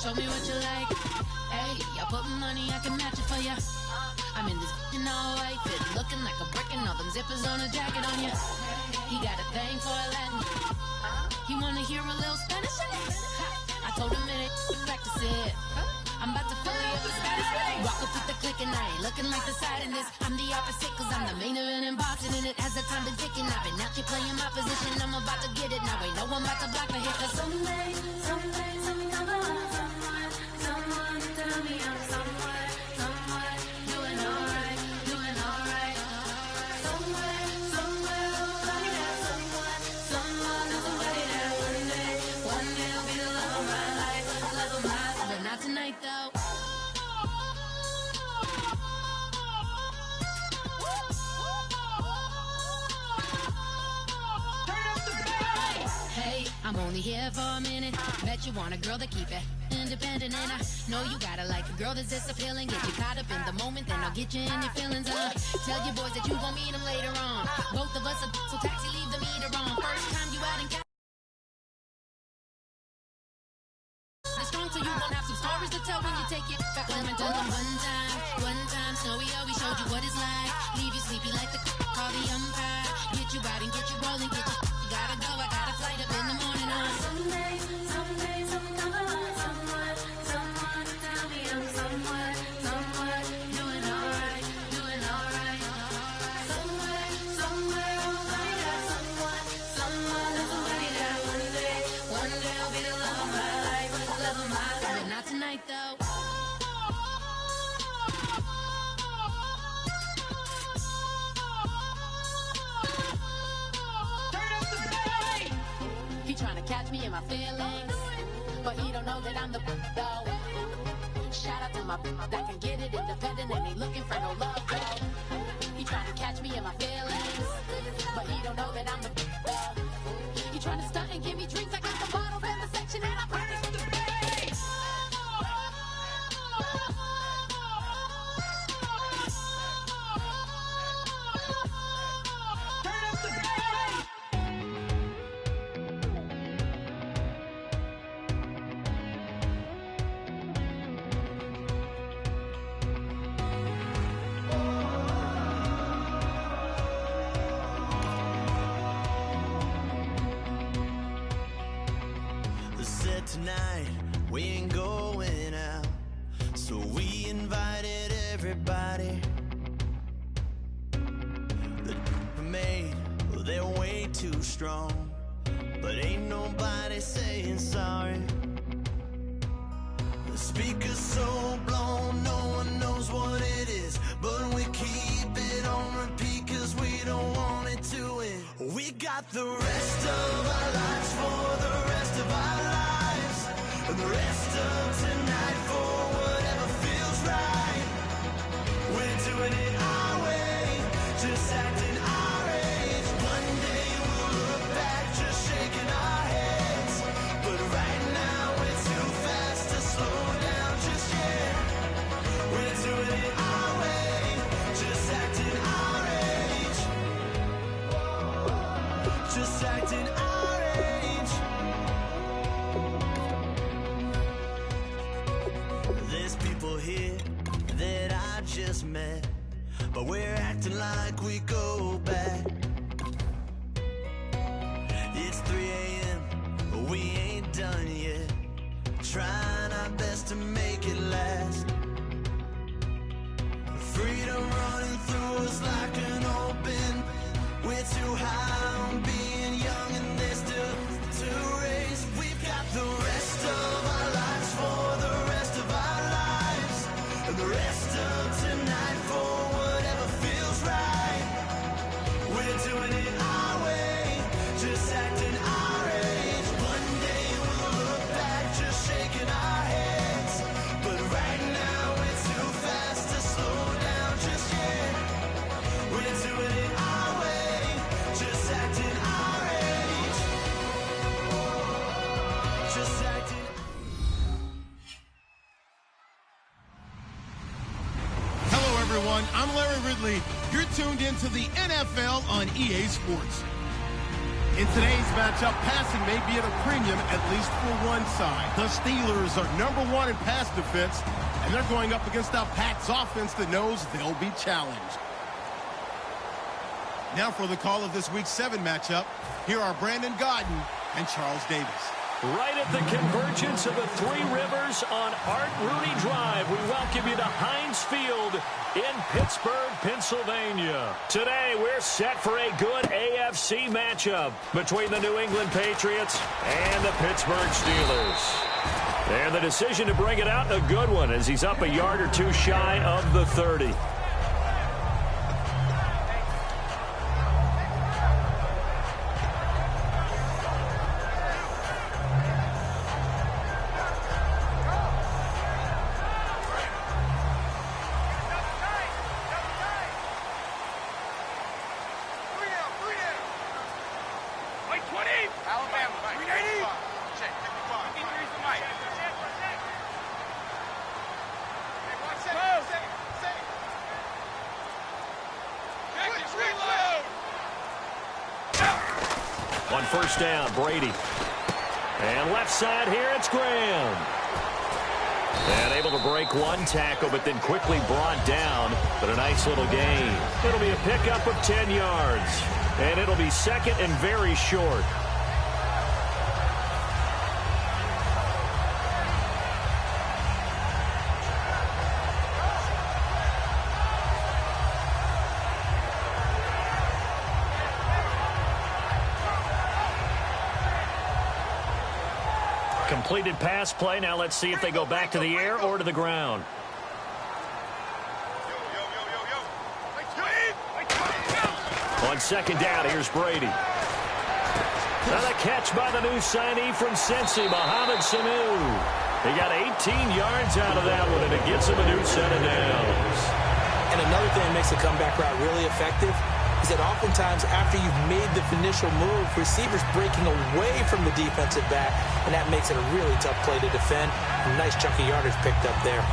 show me what you like. Hey, I put money, I can match it for ya. I'm in this all white fit, looking like a brick and all them zippers on a jacket on ya. He got a thing for a Latin. He wanna hear a little Spanish? I told him it ain't practice it. I'm about to fill you up with Spanish. Walk up with the click and I ain't looking like the side in this. I'm the opposite cause I'm the main event in boxing and it has the time been ticking. I've been out here playing my position. I'm about to get it now. Ain't no one about to block the hit cause someday, someone tell me I'm somewhere, doing alright. Somewhere, somebody that one day will be the love of my life, but not tonight though. Hey, I'm only here for a minute. Bet you want a girl to keep it independent, and I know you gotta like a girl that's this appealing. Get you caught up in the moment, then I'll get you in your feelings. Tell your boys that you gon' meet them later on. Both of us are so taxi, leave the meter on. First time you out in strong, so you gon' have some stories to tell when you take it back home and tell them one time, Snowy always showed you what it's like. Leave you sleepy like the call the umpire. Get you out and get you rolling, get you gotta go, I got a flight up in the morning on someday, someone tell me I'm somewhere, doing alright. Somewhere, somebody that one day will be the love of my life, but not tonight though. He tryna catch me in my feelings, but he don't know that I'm the though. Shout out to my that can get it independent and ain't looking for no love though. He tryna catch me in my feelings, but he don't know that I'm the though. He tryna stunt and give me drinks. I got the bottles in the section and I promise to pay. Tonight we ain't going out, so we invited everybody. The made, well, they're way too strong, but ain't nobody saying sorry. The speaker's so blown, no one knows what it is, but we keep it on repeat cause we don't want it to end. We got the rest of our lives for the rest of our lives. And the rest of tonight for whatever feels right. We're doing it our way, just acting our age. One day we'll look back just shaking our heads, but right now we're too fast to slow down just yet. We're doing it our way, just acting our age. Just acting our age. Here that I just met, but we're acting like we go back. It's 3 a.m., but we ain't done yet, trying our best to make it last. Freedom running through us like an open. We're too high on being young and there's still to race. We've got the rest of our lives for the rest of our lives, and the rest of tonight for whatever feels right. We're doing it our way, just acting our age. One day we'll look back just shaking our heads, but right now we're too fast to slow down just yet. We're doing it our way, just acting our age. Just acting. Hello, everyone. I'm Larry Ridley. You're tuned into the NFL on EA Sports. In today's matchup, passing may be at a premium, at least for one side. The Steelers are #1 in pass defense, and they're going up against a Pats offense that knows they'll be challenged. Now for the call of this Week 7 matchup, here are Brandon Gaudin and Charles Davis. Right at the convergence of the Three Rivers on Art Rooney Drive, we welcome you to Heinz Field in Pittsburgh, Pennsylvania. Today, we're set for a good AFC matchup between the New England Patriots and the Pittsburgh Steelers. And the decision to bring it out, a good one, as he's up a yard or two shy of the 30. On first down, Brady. And left side here, it's Graham. And able to break one tackle, but then quickly brought down. But a nice little gain. It'll be a pickup of 10 yards. And it'll be second and very short. Completed pass play. Now let's see if they go back to the air or to the ground. On second down, here's Brady. Now the catch by the new signee from Cincy, Mohamed Sanu. He got 18 yards out of that one, and it gets him a new set of downs. And another thing that makes the comeback route really effective is that oftentimes after you've made the initial move, receivers breaking away from the defensive back, and that makes it a really tough play to defend. A nice chunk of yardage picked up there.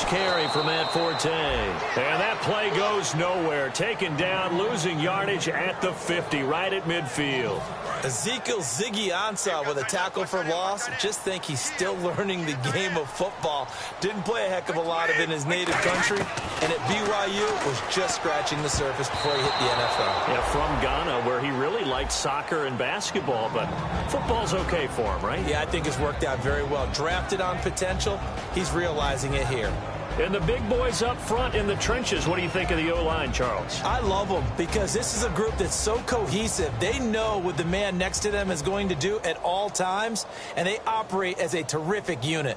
Carry from Matt Forte. And that play goes nowhere. Taken down, losing yardage at the 50, right at midfield. Ezekiel Ziggy Ansah with a tackle for loss. Just think he's still learning the game of football. Didn't play a heck of a lot of it in his native country. And at BYU was just scratching the surface before he hit the NFL. Yeah, from Ghana, where he really liked soccer and basketball, but football's okay for him, right? Yeah, I think it's worked out very well. Drafted on potential, he's realizing it here. And the big boys up front in the trenches, what do you think of the O-line, Charles? I love them because this is a group that's so cohesive. They know what the man next to them is going to do at all times, and they operate as a terrific unit.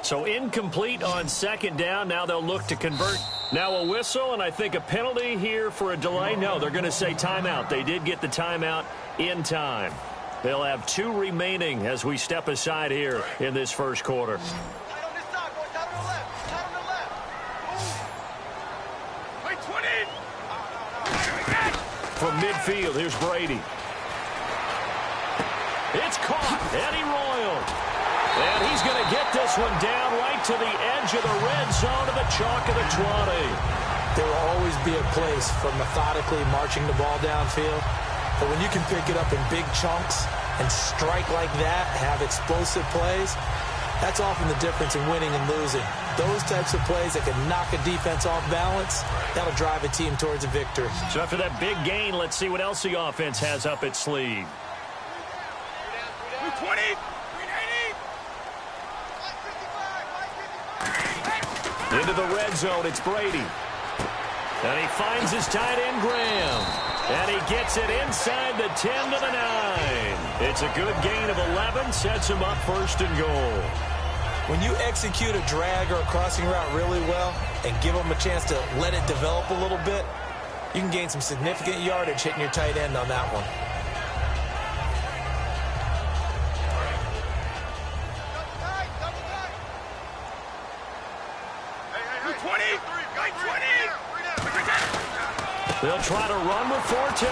So incomplete on second down. Now they'll look to convert. Now a whistle, and I think a penalty here for a delay. No, they're going to say timeout. They did get the timeout in time. They'll have 2 remaining as we step aside here in this first quarter. From midfield, here's Brady. It's caught. Eddie Royal. And he's going to get this one down right to the edge of the red zone of the chalk of the 20. There will always be a place for methodically marching the ball downfield. But when you can pick it up in big chunks and strike like that, have explosive plays, that's often the difference in winning and losing. Those types of plays that can knock a defense off balance, that'll drive a team towards a victory. So after that big gain, let's see what else the offense has up its sleeve. 20. Into the red zone, it's Brady. And he finds his tight end, Graham. And he gets it inside the 10 to the 9. It's a good gain of 11, sets him up first and goal. When you execute a drag or a crossing route really well and give them a chance to let it develop a little bit, You can gain some significant yardage hitting your tight end on that one. They'll try to run with Forte.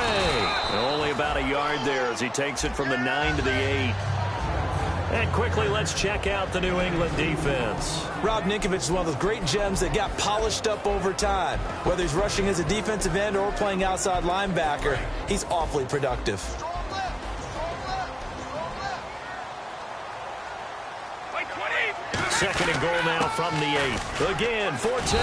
Only about a yard there as he takes it from the 9 to the 8. And quickly, let's check out the New England defense. Rob Ninkovich is one of those great gems that got polished up over time. Whether he's rushing as a defensive end or playing outside linebacker, he's awfully productive. Second and goal now from the 8. Again, Forte.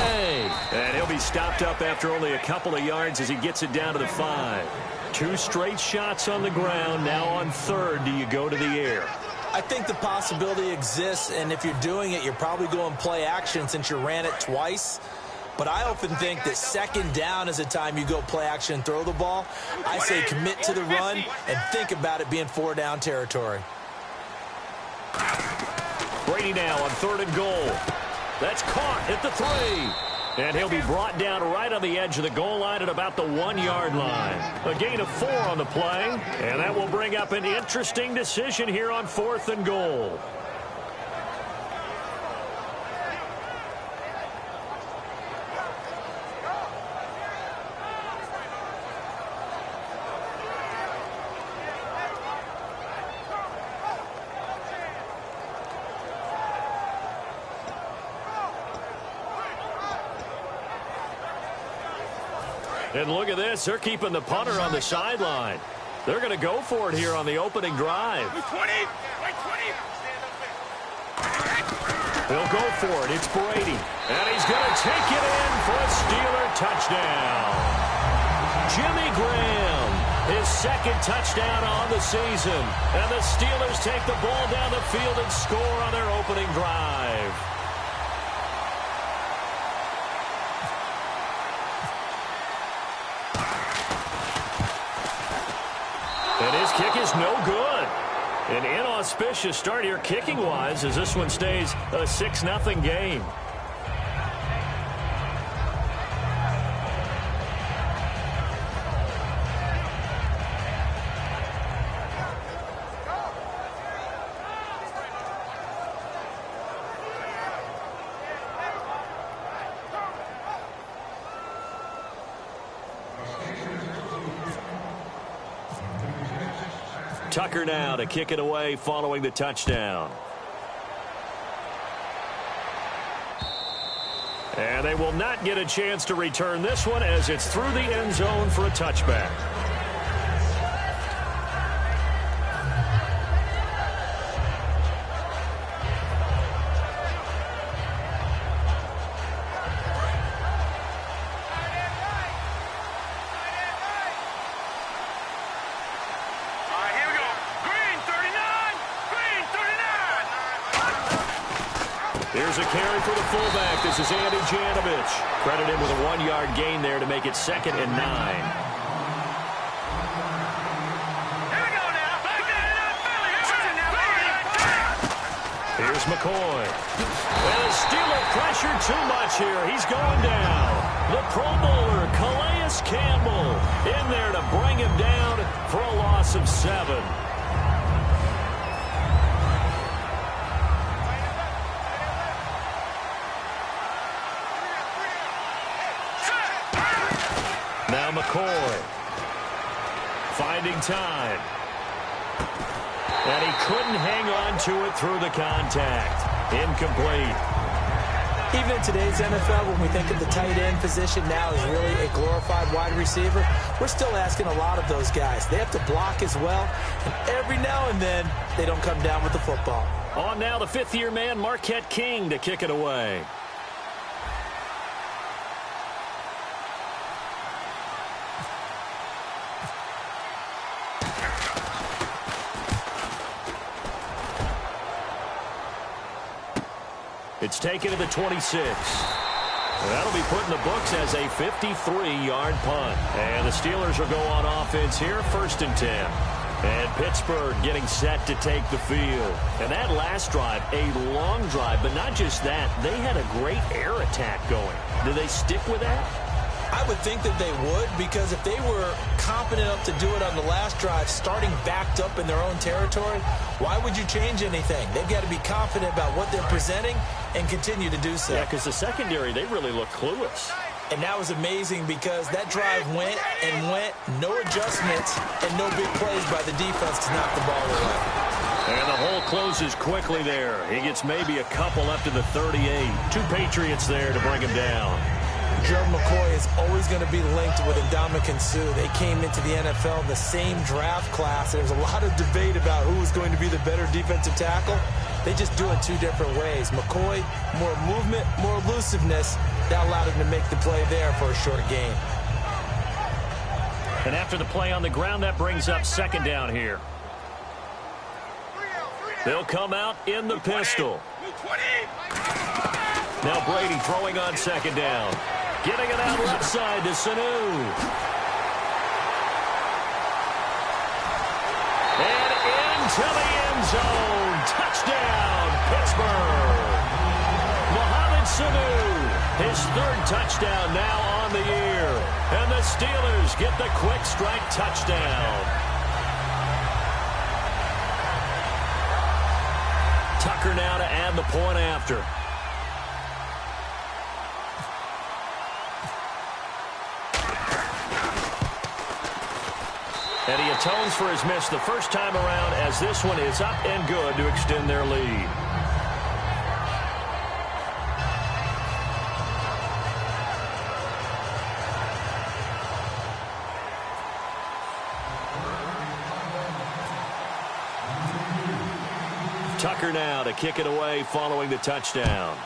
And he'll be stopped up after only a couple of yards as he gets it down to the 5. 2 straight shots on the ground. Now on third, do you go to the air? I think the possibility exists, and if you're doing it, you're probably going play action since you ran it twice. But I often think that second down is the time you go play action and throw the ball. I say commit to the run and think about it being 4-down territory. Brady now on third and goal. That's caught at the 3. And he'll be brought down right on the edge of the goal line at about the 1-yard line. A gain of 4 on the play. And that will bring up an interesting decision here on 4th and goal. And look at this. They're keeping the punter on the sideline. They're going to go for it here on the opening drive. They'll go for it. It's Brady. And he's going to take it in for a Steeler touchdown. Jimmy Graham, his second touchdown on the season. And the Steelers take the ball down the field and score on their opening drive. And his kick is no good. An inauspicious start here kicking-wise as this one stays a 6-0 game. Tucker now to kick it away following the touchdown. And they will not get a chance to return this one as it's through the end zone for a touchback. Here's a carry for the fullback. This is Andy Janovich. Credit him with a 1-yard gain there to make it 2nd and 9. Here's McCoy. And the Steeler pressure too much here. He's going down. The Pro Bowler, Calais Campbell, in there to bring him down for a loss of 7. Now McCoy finding time. And he couldn't hang on to it through the contact. Incomplete. Even in today's NFL, when we think of the tight end position now as really a glorified wide receiver, we're still asking a lot of those guys. They have to block as well, and every now and then they don't come down with the football. On now the 5th-year man, Marquette King, to kick it away. It's taken to the 26. That'll be put in the books as a 53-yard punt. And the Steelers will go on offense here, 1st and 10. And Pittsburgh getting set to take the field. And that last drive, a long drive, but not just that. They had a great air attack going. Do they stick with that? I would think that they would, because if they were confident enough to do it on the last drive, starting backed up in their own territory, why would you change anything? They've got to be confident about what they're presenting and continue to do so. Yeah, because the secondary, they really look clueless. And that was amazing because that drive went and went, no adjustments, and no big plays by the defense to knock the ball away. And the hole closes quickly there. He gets maybe a couple up to the 38. 2 Patriots there to bring him down. Gerald McCoy is always going to be linked with Ndamukong Suh. They came into the NFL in the same draft class. There's a lot of debate about who was going to be the better defensive tackle. They just do it 2 different ways. McCoy, more movement, more elusiveness. That allowed him to make the play there for a short gain. And after the play on the ground, that brings up second down here. They'll come out in the pistol. Now Brady throwing on second down. Getting it out left side to Sanu. And into the end zone. Touchdown, Pittsburgh. Mohamed Sanu, his 3rd touchdown now on the year. And the Steelers get the quick strike touchdown. Tucker now to add the point after. And he atones for his miss the first time around, as this one is up and good to extend their lead. Tucker now to kick it away following the touchdown.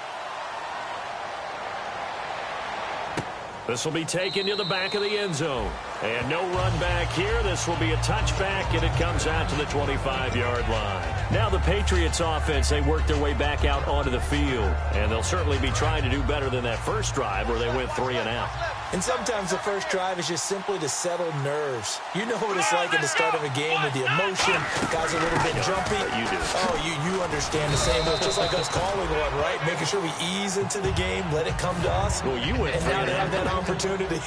This will be taken to the back of the end zone. And no run back here. This will be a touchback, and it comes out to the 25-yard line. Now the Patriots offense, they work their way back out onto the field. And they'll certainly be trying to do better than that first drive where they went 3 and out. And sometimes the first drive is just simply to settle nerves. You know what it's like at the start of a game with the emotion. Guys are a little bit jumpy. You do. Oh, you understand the same. It's just like us calling one, right? Making sure we ease into the game, let it come to us. Well, you went and now to have that opportunity.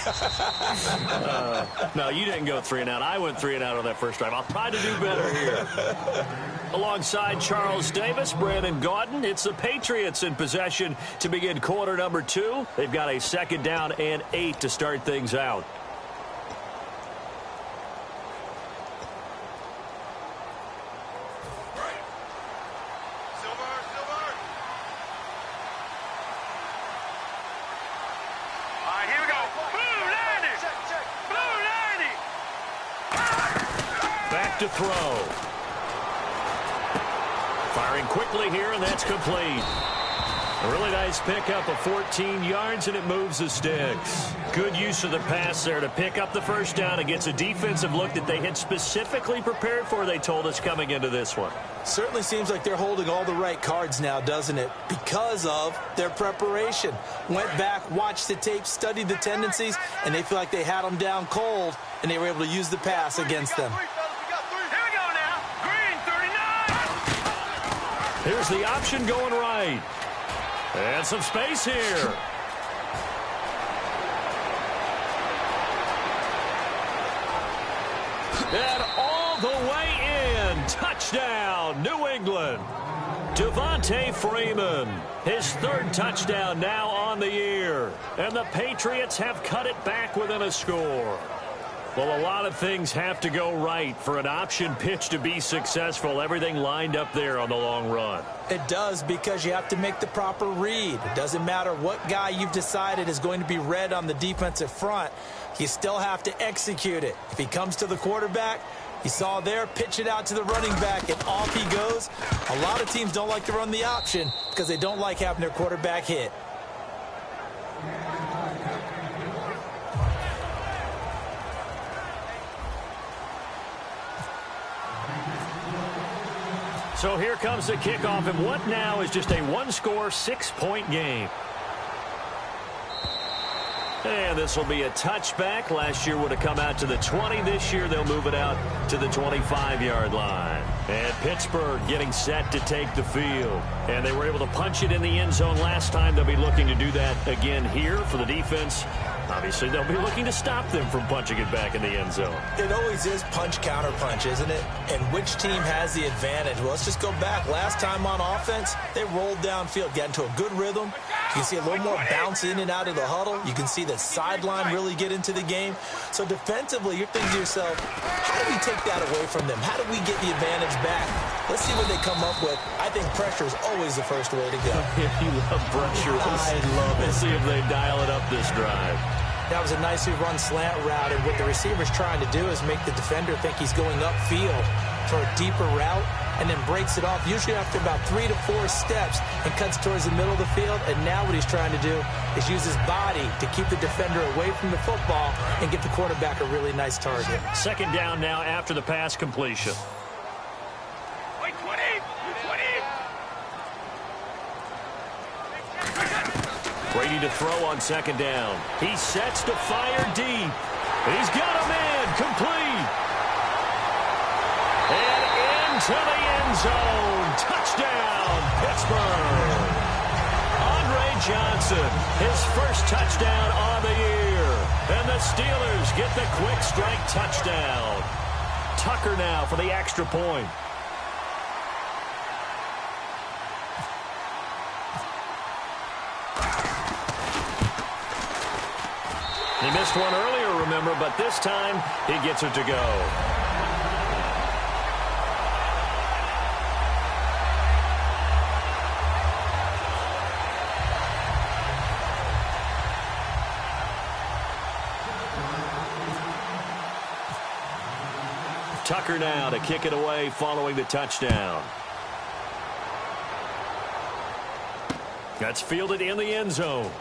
No, you didn't go 3 and out. I went 3 and out on that first drive. I'll try to do better here. Alongside Charles Davis, Brandon Gaudin, it's the Patriots in possession to begin quarter number 2. They've got a second down and 8 to start things out. Back to throw. Firing quickly here, and that's complete. A really nice pickup of 14 yards, and it moves the sticks. Good use of the pass there to pick up the first down. It gets a defensive look that they had specifically prepared for, they told us, coming into this one. Certainly seems like they're holding all the right cards now, doesn't it? Because of their preparation. Went back, watched the tape, studied the tendencies, and they feel like they had them down cold, and they were able to use the pass against them. Here's the option going right. And some space here. And all the way in. Touchdown, New England. Devontae Freeman, his 3rd touchdown now on the year. And the Patriots have cut it back within a score. Well, a lot of things have to go right for an option pitch to be successful. Everything lined up there on the long run. It does, because you have to make the proper read. It doesn't matter what guy you've decided is going to be read on the defensive front. You still have to execute it. If he comes to the quarterback, you saw there, pitch it out to the running back, and off he goes. A lot of teams don't like to run the option because they don't like having their quarterback hit. So here comes the kickoff, and what now is just a one-score, 6-point game. And this will be a touchback. Last year would have come out to the 20. This year they'll move it out to the 25-yard line. And Pittsburgh getting set to take the field. And they were able to punch it in the end zone last time. They'll be looking to do that again here for the defense. Obviously, they'll be looking to stop them from punching it back in the end zone. It always is punch-counter-punch, isn't it? And which team has the advantage? Well, let's just go back. Last time on offense, they rolled downfield, got into a good rhythm. You can see a little more bounce in and out of the huddle. You can see the sideline really get into the game. So defensively, you're thinking to yourself, how do we take that away from them? How do we get the advantage back? Let's see what they come up with. I think pressure is always the first way to go. You love pressure. I love it. We'll see if they dial it up this drive. That was a nicely run slant route, and what the receiver's trying to do is make the defender think he's going upfield for a deeper route, and then breaks it off, usually after about 3 to 4 steps, and cuts towards the middle of the field. And now what he's trying to do is use his body to keep the defender away from the football and give the quarterback a really nice target. Second down now after the pass completion. Brady to throw on second down. He sets to fire deep. He's got a man complete. And into the end zone. Touchdown, Pittsburgh. Andre Johnson, his first touchdown on the year. And the Steelers get the quick strike touchdown. Tucker now for the extra point. He missed one earlier, remember, but this time he gets it to go. Tucker now to kick it away following the touchdown. That's fielded in the end zone.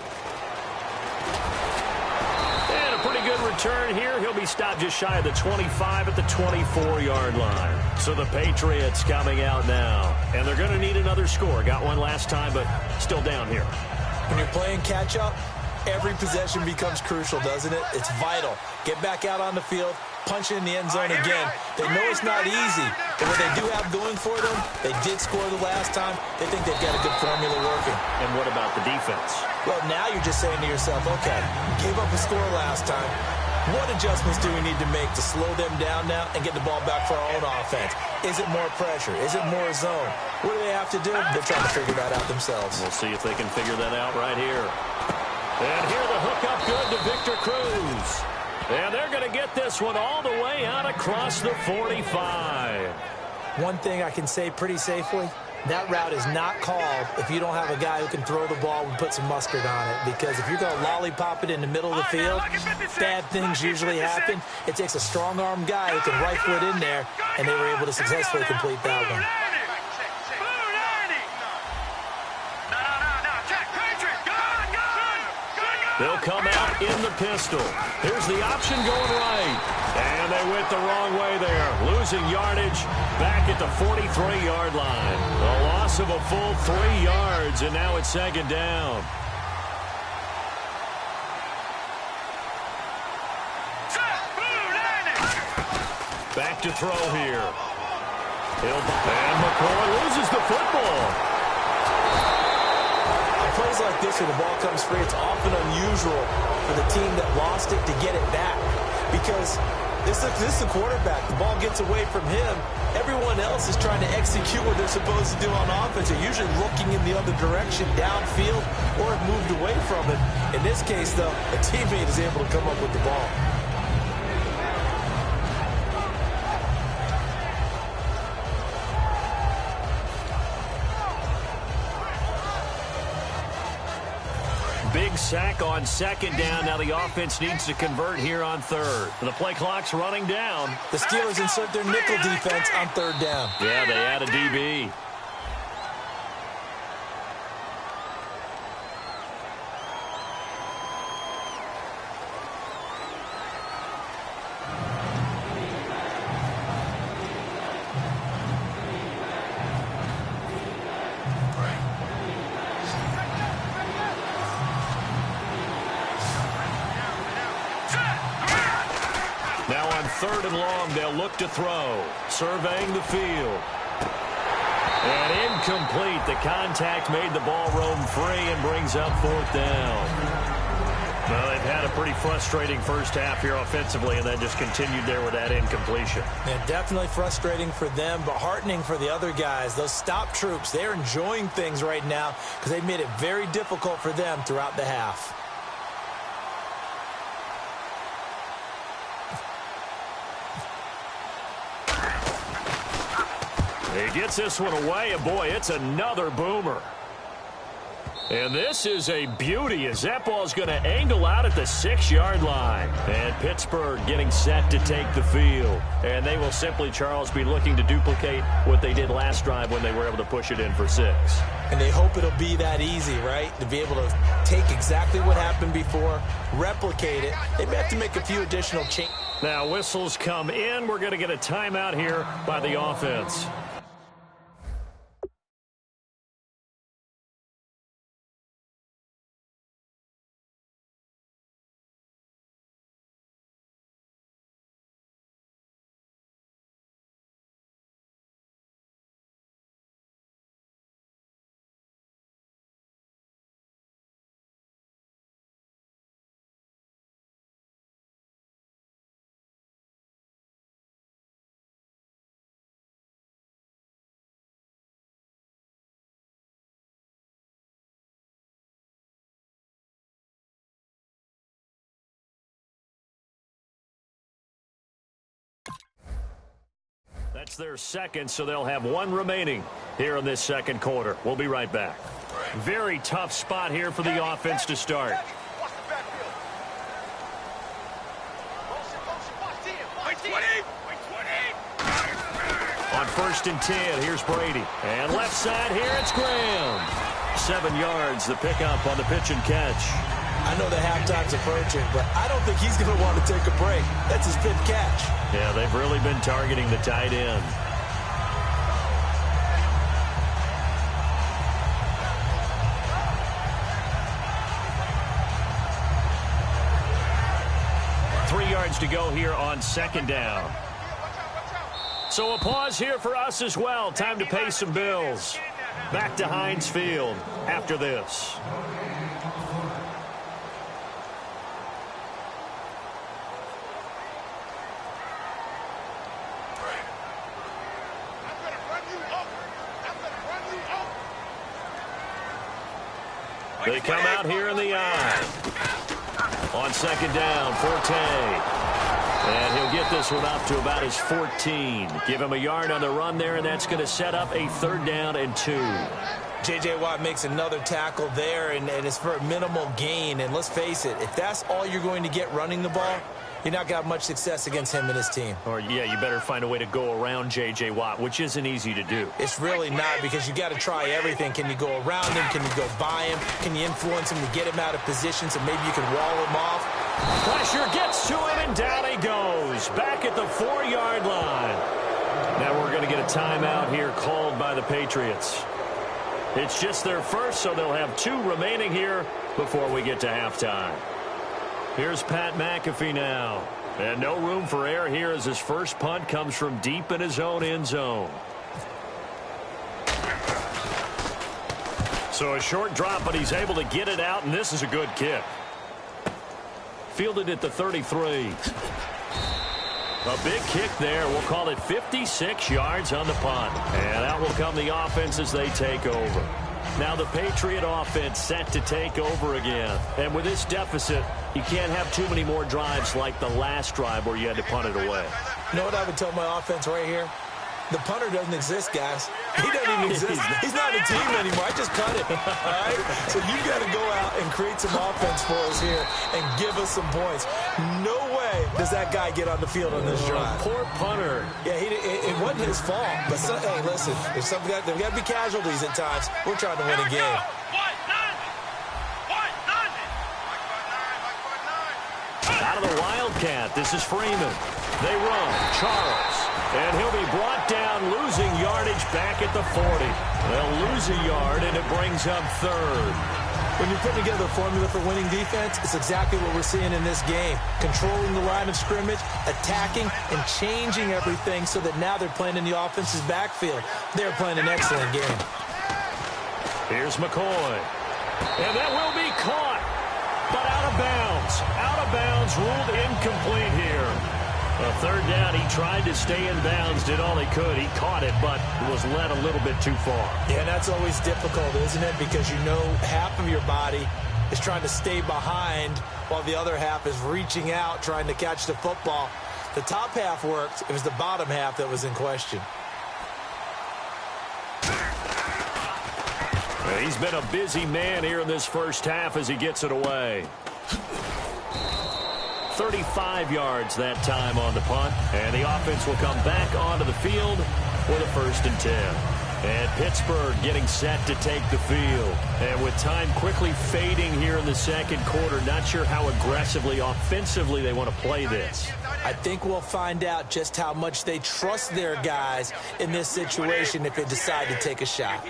Pretty good return here. He'll be stopped just shy of the 25 at the 24-yard line. So the Patriots coming out now. And they're going to need another score. Got one last time, but still down here. When you're playing catch-up, every possession becomes crucial, doesn't it? It's vital. Get back out on the field, punch it in the end zone again. They know it's not easy, but what they do have going for them, they did score the last time. They think they've got a good formula working. And what about the defense? Well, now you're just saying to yourself, okay, gave up a score last time. What adjustments do we need to make to slow them down now and get the ball back for our own offense? Is it more pressure? Is it more zone? What do they have to do? They're trying to figure that out themselves. We'll see if they can figure that out right here. And here the hookup good to Victor Cruz. And they're going to get this one all the way out across the 45. One thing I can say pretty safely, that route is not called if you don't have a guy who can throw the ball and put some mustard on it. Because if you're going to lollipop it in the middle of the field, bad things usually happen. It takes a strong-arm guy who can rifle it in there, and they were able to successfully complete that one. They'll come out in the pistol. Here's the option going right. And they went the wrong way there. Losing yardage back at the 43-yard line. A loss of a full 3 yards, and now it's second down. Back to throw here. And McCoy loses the football. Plays like this where the ball comes free, it's often unusual for the team that lost it to get it back. Because this is the quarterback. The ball gets away from him. Everyone else is trying to execute what they're supposed to do on offense. They're usually looking in the other direction, downfield, or have moved away from it. In this case, though, a teammate is able to come up with the ball. Big sack on second down. Now the offense needs to convert here on third. The play clock's running down. The Steelers insert their nickel defense on third down. Yeah, they add a DB. Third and long, they'll look to throw. Surveying the field. And incomplete. The contact made the ball roam free and brings up fourth down. Well, they've had a pretty frustrating first half here offensively, and then just continued there with that incompletion. Yeah, definitely frustrating for them, but heartening for the other guys. Those stop troops, they're enjoying things right now because they've made it very difficult for them throughout the half. He gets this one away, and boy, it's another boomer. And this is a beauty as that ball's going to angle out at the 6-yard line. And Pittsburgh getting set to take the field. And they will simply, Charles, be looking to duplicate what they did last drive when they were able to push it in for 6. And they hope it'll be that easy, right? To be able to take exactly what happened before, replicate it. They may have to make a few additional changes. Now whistles come in. We're going to get a timeout here by the offense. That's their second, so they'll have one remaining here in this second quarter. We'll be right back. Very tough spot here for the offense to start. On 1st and 10, here's Brady. And left side here, it's Graham. 7 yards, the pickup on the pitch and catch. I know the halftime's approaching, but I don't think he's going to want to take a break. That's his 5th catch. Yeah, they've really been targeting the tight end. Three yards to go here on 2nd down. So a pause here for us as well. Time to pay some bills. Back to Heinz Field after this. They come out here in the eye. On 2nd down, Forte. And he'll get this one up to about his 14. Give him a yard on the run there, and that's going to set up a 3rd down and 2. J.J. Watt makes another tackle there, and it's for a minimal gain. And let's face it, if that's all you're going to get running the ball, you're not got much success against him and his team. Or, yeah, you better find a way to go around J.J. Watt, which isn't easy to do. It's really not, because you got to try everything. Can you go around him? Can you go by him? Can you influence him to get him out of position so maybe you can wall him off? Pressure gets to him, and down he goes. Back at the 4-yard line. Now we're going to get a timeout here called by the Patriots. It's just their first, so they'll have 2 remaining here before we get to halftime. Here's Pat McAfee now. And no room for error here as his first punt comes from deep in his own end zone. So a short drop, but he's able to get it out, and this is a good kick. Fielded at the 33. A big kick there. We'll call it 56 yards on the punt. And out will come the offense as they take over. Now the Patriot offense set to take over again. And with this deficit, you can't have too many more drives like the last drive where you had to punt it away. You know what I would tell my offense right here? The punter doesn't exist, guys. He doesn't even exist. He's not a team anymore. I just cut it. All right? So you've got to go out and create some offense for us here and give us some points. No way does that guy get on the field on this drive. Poor punter. Yeah, it wasn't his fault. But, hey, listen, there's got to be casualties at times. We're trying to win a game. Out of the Wildcat, this is Freeman. They run. Charles. And he'll be brought down, losing yardage back at the 40. They'll lose a yard, and it brings up 3rd. When you're putting together a formula for winning defense, it's exactly what we're seeing in this game. Controlling the line of scrimmage, attacking, and changing everything so that now they're playing in the offense's backfield. They're playing an excellent game. Here's McCoy. And that will be caught, but out of bounds. bounds. Out of bounds, ruled incomplete here. A third down, he tried to stay in bounds, did all he could. He caught it, but was led a little bit too far. Yeah, that's always difficult, isn't it? Because you know half of your body is trying to stay behind while the other half is reaching out, trying to catch the football. The top half worked. It was the bottom half that was in question. He's been a busy man here in this first half as he gets it away. 35 yards that time on the punt, and the offense will come back onto the field with a 1st and 10. And Pittsburgh getting set to take the field. And with time quickly fading here in the second quarter, not sure how aggressively, offensively they want to play this. I think we'll find out just how much they trust their guys in this situation if they decide to take a shot.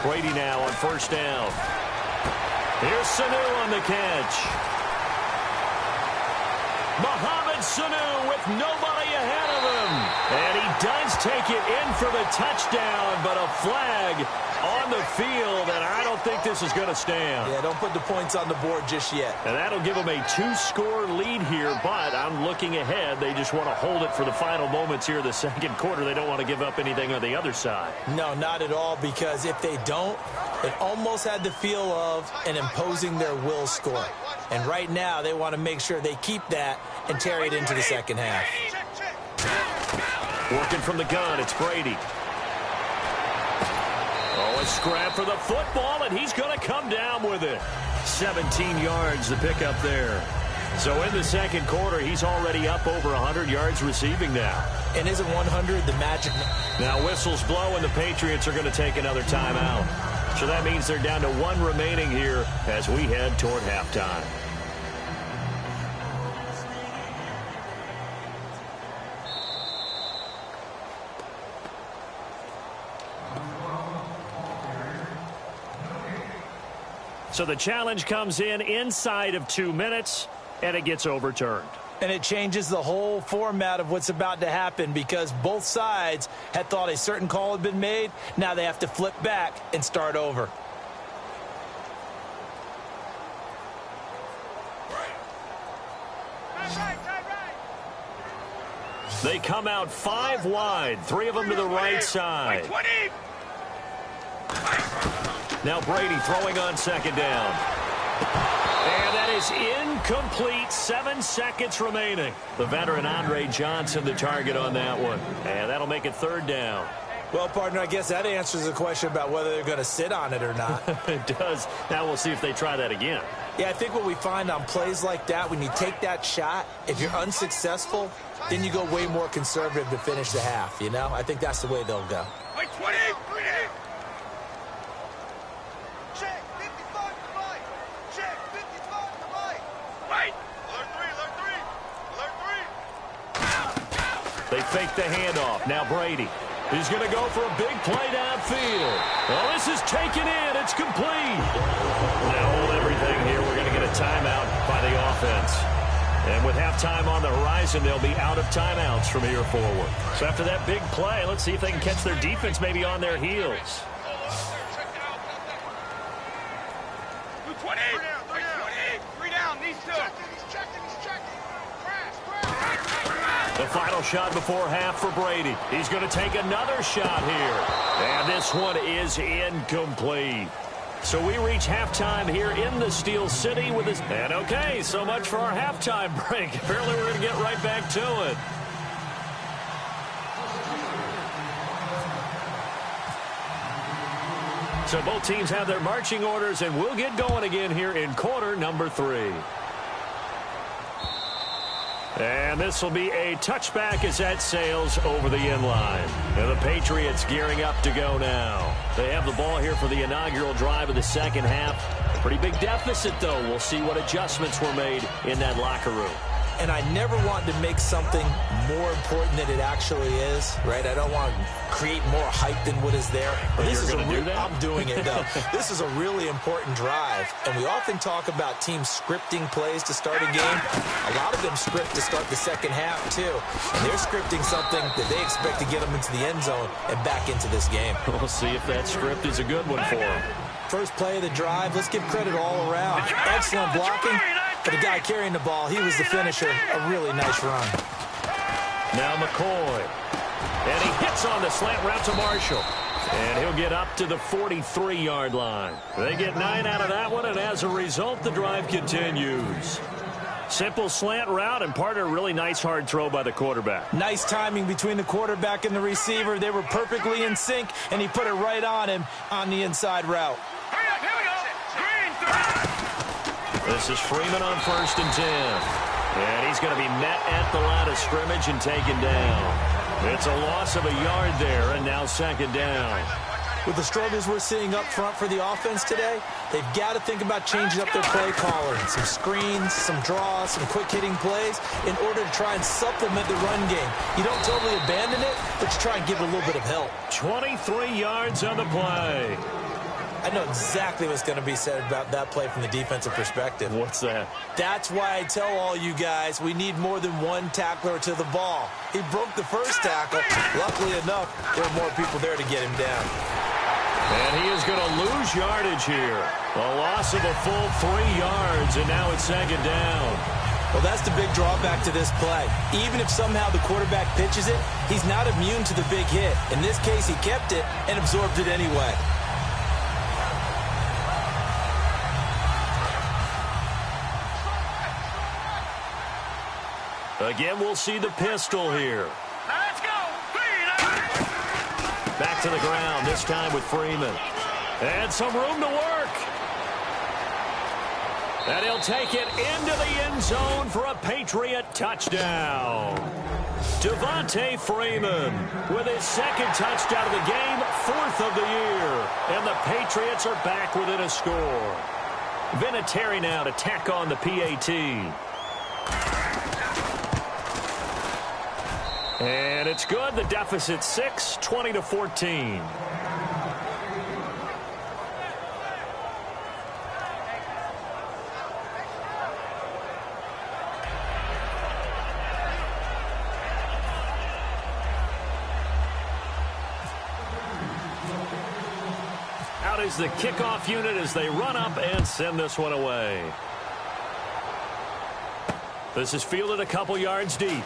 Brady now on 1st down. Here's Sanu on the catch. Mohamed Sanu with nobody ahead of him. And he does take it in for the touchdown, but a flag on the field, and I don't think this is going to stand. Yeah, don't put the points on the board just yet. And that'll give them a 2-score lead here, but I'm looking ahead. They just want to hold it for the final moments here in the second quarter. They don't want to give up anything on the other side. No, not at all, because if they don't, it almost had the feel of an imposing their will score. And right now, they want to make sure they keep that and carry it into the second half. Working from the gun, it's Brady. Oh, a scrap for the football, and he's going to come down with it. 17 yards to pick up there. So in the second quarter, he's already up over 100 yards receiving now. And isn't 100 the magic? Now whistles blow, and the Patriots are going to take another timeout. So that means they're down to 1 remaining here as we head toward halftime. So the challenge comes in inside of 2 minutes, and it gets overturned. And it changes the whole format of what's about to happen because both sides had thought a certain call had been made. Now they have to flip back and start over. They come out 5 wide, 3 of them to the right side. Now Brady throwing on 2nd down. And that is incomplete. 7 seconds remaining. The veteran Andre Johnson the target on that one. And that'll make it 3rd down. Well, partner, I guess that answers the question about whether they're going to sit on it or not. It does. Now we'll see if they try that again. Yeah, I think what we find on plays like that, when you take that shot, if you're unsuccessful, then you go way more conservative to finish the half, you know? I think that's the way they'll go. They fake the handoff. Now Brady. He's going to go for a big play downfield. Well, this is taken in. It's complete. Now hold everything here. We're going to get a timeout by the offense. And with halftime on the horizon, they'll be out of timeouts from here forward. So after that big play, let's see if they can catch their defense maybe on their heels. The final shot before half for Brady. He's going to take another shot here. And this one is incomplete. So we reach halftime here in the Steel City with this. And okay, so much for our halftime break. Apparently we're going to get right back to it. So both teams have their marching orders, and we'll get going again here in quarter number 3. And this will be a touchback as that sails over the end line. And the Patriots gearing up to go now. They have the ball here for the inaugural drive of the second half. Pretty big deficit, though. We'll see what adjustments were made in that locker room. and I never want to make something more important than it actually is, right? I don't want to create more hype than what is there. But this you're is going to do that? I'm doing it, though. This is a really important drive, and we often talk about teams scripting plays to start a game. A lot of them script to start the second half, too. And they're scripting something that they expect to get them into the end zone and back into this game. We'll see if that script is a good one for them. First play of the drive, let's give credit all around. Excellent blocking for the guy carrying the ball. He was the finisher. A really nice run. Now McCoy. And he hits on the slant route to Marshall. And he'll get up to the 43-yard line. They get 9 out of that one, and as a result, the drive continues. Simple slant route and part of a really nice hard throw by the quarterback. Nice timing between the quarterback and the receiver. They were perfectly in sync, and he put it right on him on the inside route. This is Freeman on 1st and 10. And he's going to be met at the line of scrimmage and taken down. It's a loss of a yard there, and now 2nd down. With the struggles we're seeing up front for the offense today, they've got to think about changing up their play calling. Some screens, some draws, some quick-hitting plays in order to try and supplement the run game. You don't totally abandon it, but you try and give it a little bit of help. 23 yards on the play. I know exactly what's going to be said about that play from the defensive perspective. What's that? That's why I tell all you guys we need more than one tackler to the ball. He broke the first tackle. Luckily enough, there were more people there to get him down. And he is going to lose yardage here. A loss of a full 3 yards, and now it's 2nd down. Well, that's the big drawback to this play. Even if somehow the quarterback pitches it, he's not immune to the big hit. In this case, he kept it and absorbed it anyway. Again, we'll see the pistol here. Let's go! Back to the ground, this time with Freeman. And some room to work. And he'll take it into the end zone for a Patriot touchdown. Devontae Freeman with his 2nd touchdown of the game, 4th of the year. And the Patriots are back within a score. Vinatieri now to tack on the PAT. And it's good. The deficit 6, 20-14. Out is the kickoff unit as they run up and send this one away. This is fielded a couple yards deep.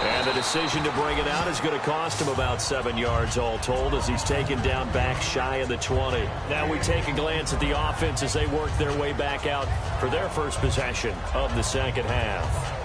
And the decision to bring it out is going to cost him about 7 yards all told as he's taken down back shy of the 20. Now we take a glance at the offense as they work their way back out for their first possession of the 2nd half.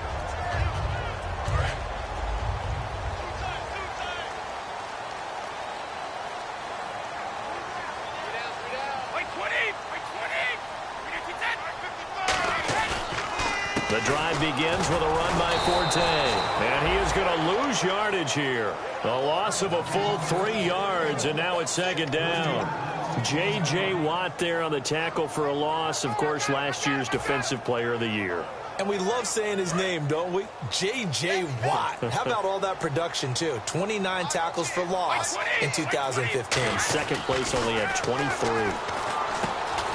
The drive begins with a run by Forte. And he is going to lose yardage here. A loss of a full 3 yards, and now it's 2nd down. J.J. Watt there on the tackle for a loss. Of course, last year's Defensive Player of the Year. And we love saying his name, don't we? J.J. Watt. How about all that production, too? 29 tackles for loss in 2015. 2nd place only at 23.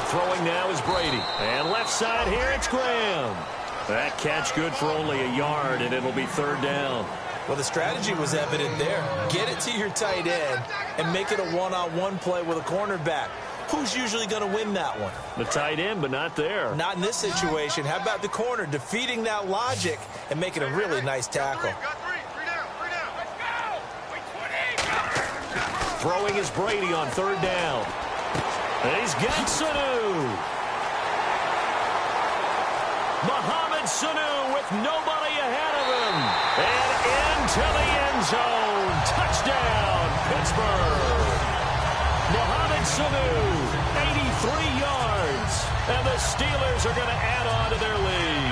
Throwing now is Brady. And left side here, it's Graham. That catch good for only a yard, and it'll be 3rd down. Well, the strategy was evident there. Get it to your tight end and make it a one-on-one play with a cornerback. Who's usually going to win that one? The tight end, but not there. Not in this situation. How about the corner defeating that logic and making a really nice tackle? Throwing is Brady on 3rd down. And he's got Sanu. Mohamed Sanu with nobody ahead of him. And into the end zone. Touchdown, Pittsburgh. Mohamed Sanu, 83 yards. And the Steelers are going to add on to their lead.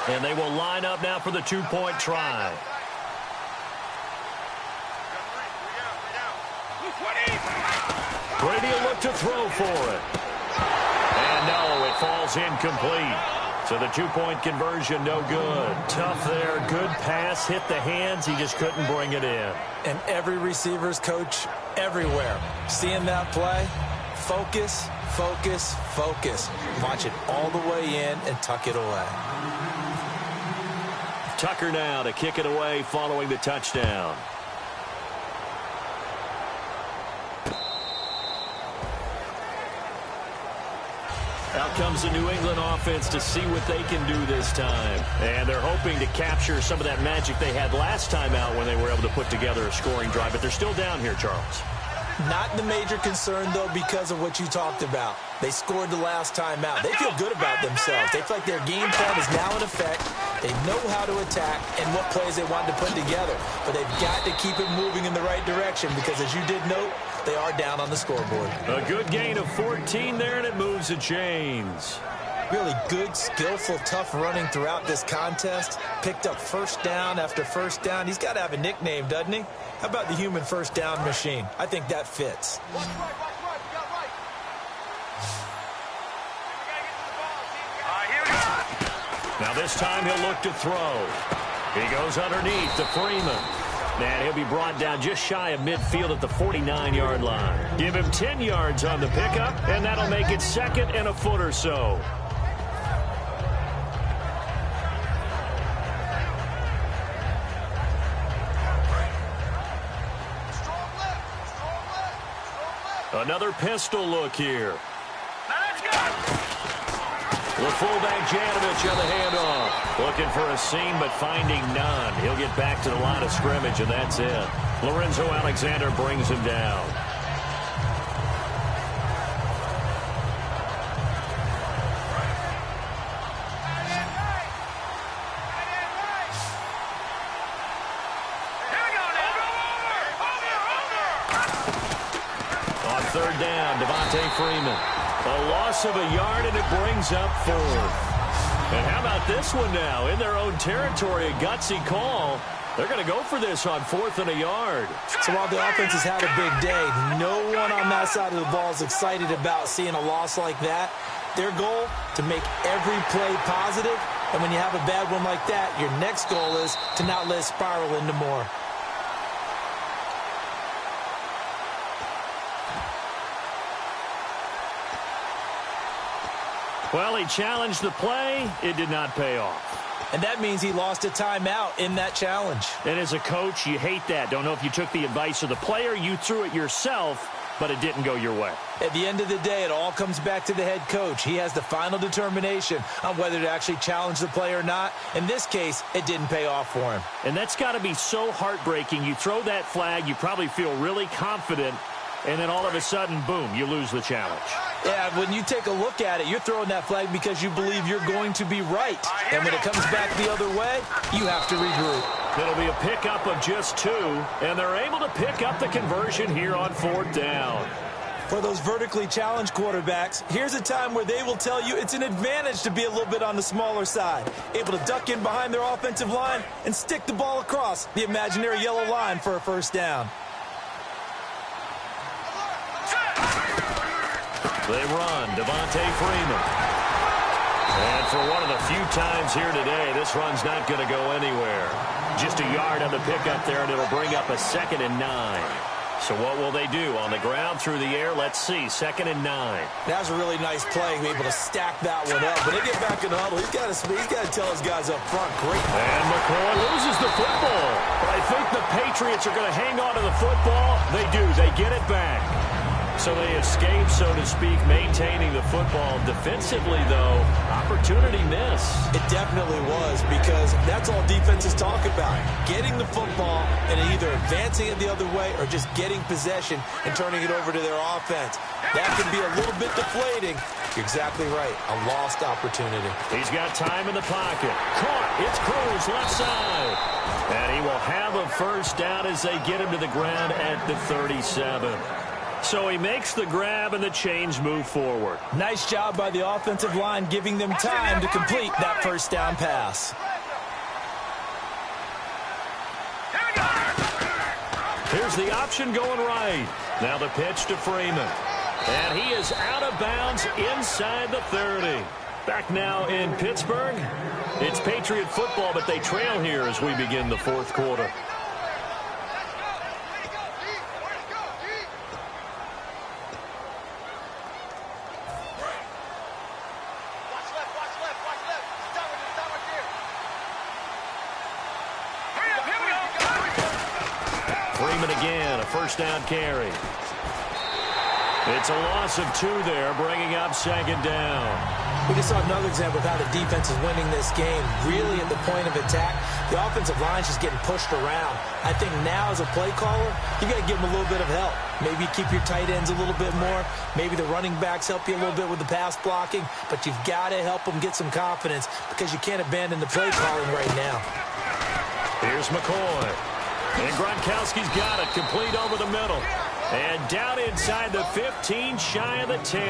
And they will line up now for the two-point try. Brady will look to throw for it. And no, it falls incomplete. So the two-point conversion, no good. Tough there. Good pass. Hit the hands. He just couldn't bring it in. And every receiver's coach everywhere. Seeing that play, focus, focus, focus. Watch it all the way in and tuck it away. Tucker now to kick it away following the touchdown. Out comes the New England offense to see what they can do this time. And they're hoping to capture some of that magic they had last time out when they were able to put together a scoring drive. But they're still down here, Charles. Not the major concern, though, because of what you talked about. They scored the last time out. They feel good about themselves. They feel like their game plan is now in effect. They know how to attack and what plays they want to put together. But they've got to keep it moving in the right direction because, as you did note, they are down on the scoreboard. A good gain of 14 there, and it moves the chains. Really good, skillful, tough running throughout this contest. Picked up first down after first down. He's got to have a nickname, doesn't he? How about the human first down machine? I think that fits. Now this time he'll look to throw. He goes underneath to Freeman. And he'll be brought down just shy of midfield at the 49-yard line. Give him 10 yards on the pickup, and that'll make it second and a foot or so. Another pistol look here. The fullback Janovich on the handoff. Looking for a seam, but finding none. He'll get back to the line of scrimmage, and that's it. Lorenzo Alexander brings him down. On third down, Devontae Freeman. A loss of a yard, and it brings up fourth. And how about this one now? In their own territory, a gutsy call. They're going to go for this on fourth and a yard. So while the offense has had a big day, no one on that side of the ball is excited about seeing a loss like that. Their goal, to make every play positive. And when you have a bad one like that, your next goal is to not let it spiral into more. Well, he challenged the play. It did not pay off. And that means he lost a timeout in that challenge. And as a coach, you hate that. Don't know if you took the advice of the player. You threw it yourself, but it didn't go your way. At the end of the day, it all comes back to the head coach. He has the final determination on whether to actually challenge the play or not. In this case, it didn't pay off for him. And that's got to be so heartbreaking. You throw that flag, you probably feel really confident, and then all of a sudden, boom, you lose the challenge. Yeah, when you take a look at it, you're throwing that flag because you believe you're going to be right. And when it comes back the other way, you have to regroup. It'll be a pickup of just 2, and they're able to pick up the conversion here on fourth down. For those vertically challenged quarterbacks, here's a time where they will tell you it's an advantage to be a little bit on the smaller side. Able to duck in behind their offensive line and stick the ball across the imaginary yellow line for a first down. They run, Devontae Freeman. And for one of the few times here today, this run's not going to go anywhere. Just a yard on the pickup there, and it'll bring up a 2nd and 9. So what will they do? On the ground, through the air? Let's see. 2nd and 9. That was a really nice play, able to stack that one up. When they get back in the huddle, he's got to tell his guys up front. Great. And McCoy loses the football. But I think the Patriots are going to hang on to the football. They do. They get it back. So they escape, so to speak, maintaining the football. Defensively, though, opportunity miss. It definitely was, because that's all defenses talk about. Getting the football and either advancing it the other way or just getting possession and turning it over to their offense. That can be a little bit deflating. You're exactly right. A lost opportunity. He's got time in the pocket. Caught. It's Cruz, left side. And he will have a first down as they get him to the ground at the 37. So he makes the grab and the chains move forward. Nice job by the offensive line giving them time to complete that first down pass. Here's the option going right. Now the pitch to Freeman. And he is out of bounds inside the 30. Back now in Pittsburgh. It's Patriot football, but they trail here as we begin the fourth quarter. Freeman again, a first down carry. It's a loss of 2 there, bringing up second down. We just saw another example of how the defense is winning this game. Really at the point of attack, the offensive line is just getting pushed around. I think now as a play caller, you got to give them a little bit of help. Maybe keep your tight ends a little bit more. Maybe the running backs help you a little bit with the pass blocking. But you've got to help them get some confidence because you can't abandon the play calling right now. Here's McCoy. And Gronkowski's got it, complete over the middle. And down inside the 15, shy of the 10.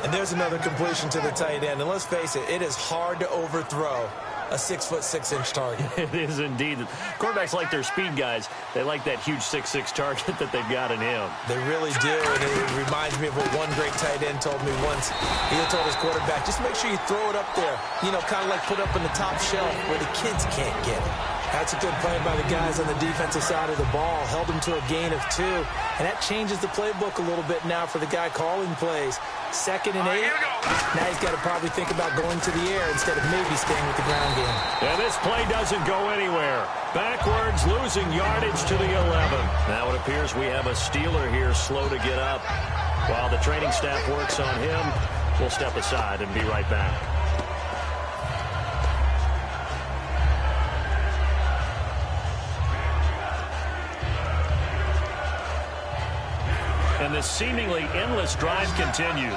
And there's another completion to the tight end. And let's face it, it is hard to overthrow a 6'6" target. It is indeed. Quarterbacks like their speed guys. They like that huge 6'6" target that they've got in him. They really do, and it reminds me of what one great tight end told me once. He told his quarterback, just make sure you throw it up there. You know, kind of like put up in the top shelf where the kids can't get it. That's a good play by the guys on the defensive side of the ball. Held them to a gain of 2. And that changes the playbook a little bit now for the guy calling plays. 2nd and 8. Now he's got to probably think about going to the air instead of maybe staying with the ground game. And this play doesn't go anywhere. Backwards, losing yardage to the 11. Now it appears we have a Steeler here slow to get up. While the training staff works on him, we'll step aside and be right back. And this seemingly endless drive continues.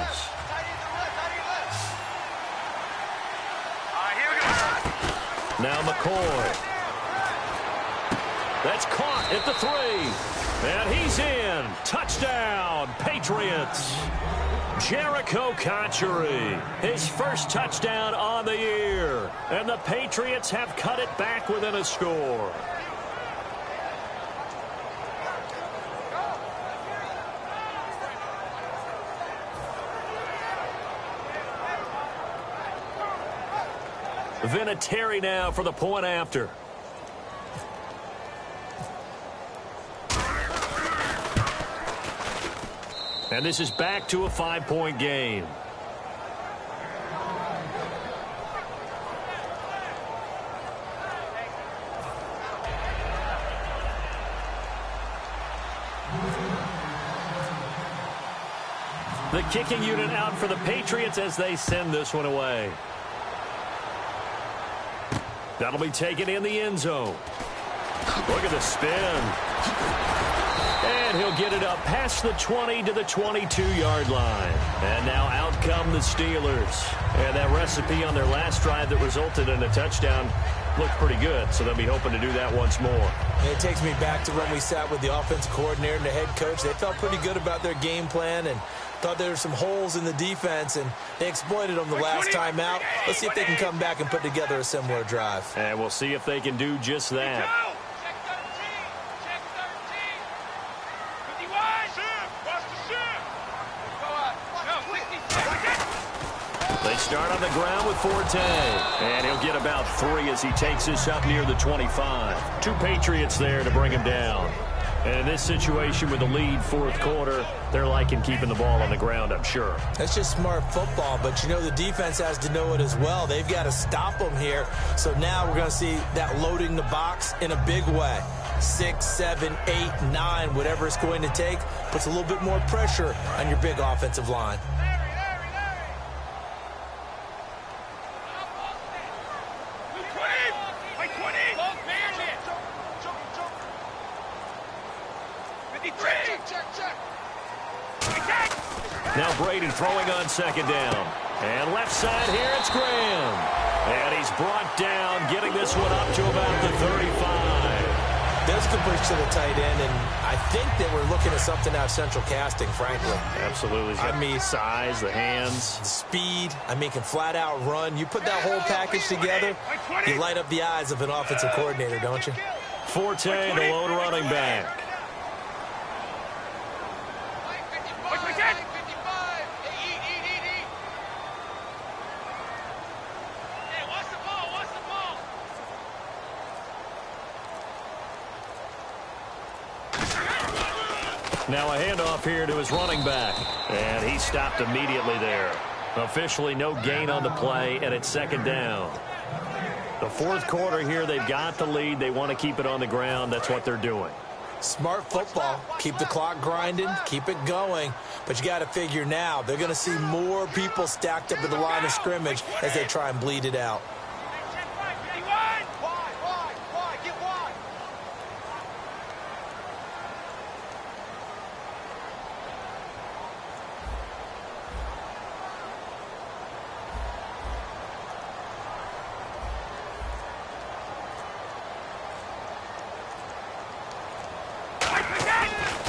Now McCoy. That's caught at the 3. And he's in. Touchdown, Patriots. Jericho Conchery, his first touchdown on the year. And the Patriots have cut it back within a score. Vinatieri now for the point after. And this is back to a 5-point game. The kicking unit out for the Patriots as they send this one away. That'll be taken in the end zone. Look at the spin. And he'll get it up past the 20 to the 22-yard line. And now out come the Steelers. And that recipe on their last drive that resulted in a touchdown looked pretty good, so they'll be hoping to do that once more. And it takes me back to when we sat with the offensive coordinator and the head coach. They felt pretty good about their game plan and thought there were some holes in the defense, and they exploited them the last time out. Let's see if they can come back and put together a similar drive. And we'll see if they can do just that. They start on the ground with Forte. And he'll get about 3 as he takes this up near the 25. 2 Patriots there to bring him down. And in this situation with the lead fourth quarter, they're liking keeping the ball on the ground, I'm sure. That's just smart football, but you know the defense has to know it as well. They've got to stop them here. So now we're going to see that loading the box in a big way. 6, 7, 8, 9, whatever it's going to take, puts a little bit more pressure on your big offensive line. Now Braden throwing on second down. And left side here, it's Graham. And he's brought down, getting this one up to about the 35. There's a completion to the tight end, and I think that we're looking at something out of central casting, frankly. Absolutely. He's got the size, the hands. The speed. I mean, can flat out run. You put that whole package together, you light up the eyes of an offensive coordinator, don't you? Forte, the lone running back. Now a handoff here to his running back. And he stopped immediately there. Officially no gain on the play, and it's second down. The fourth quarter here, they've got the lead. They want to keep it on the ground. That's what they're doing. Smart football. Keep the clock grinding. Keep it going. But you got to figure now, they're going to see more people stacked up at the line of scrimmage as they try and bleed it out.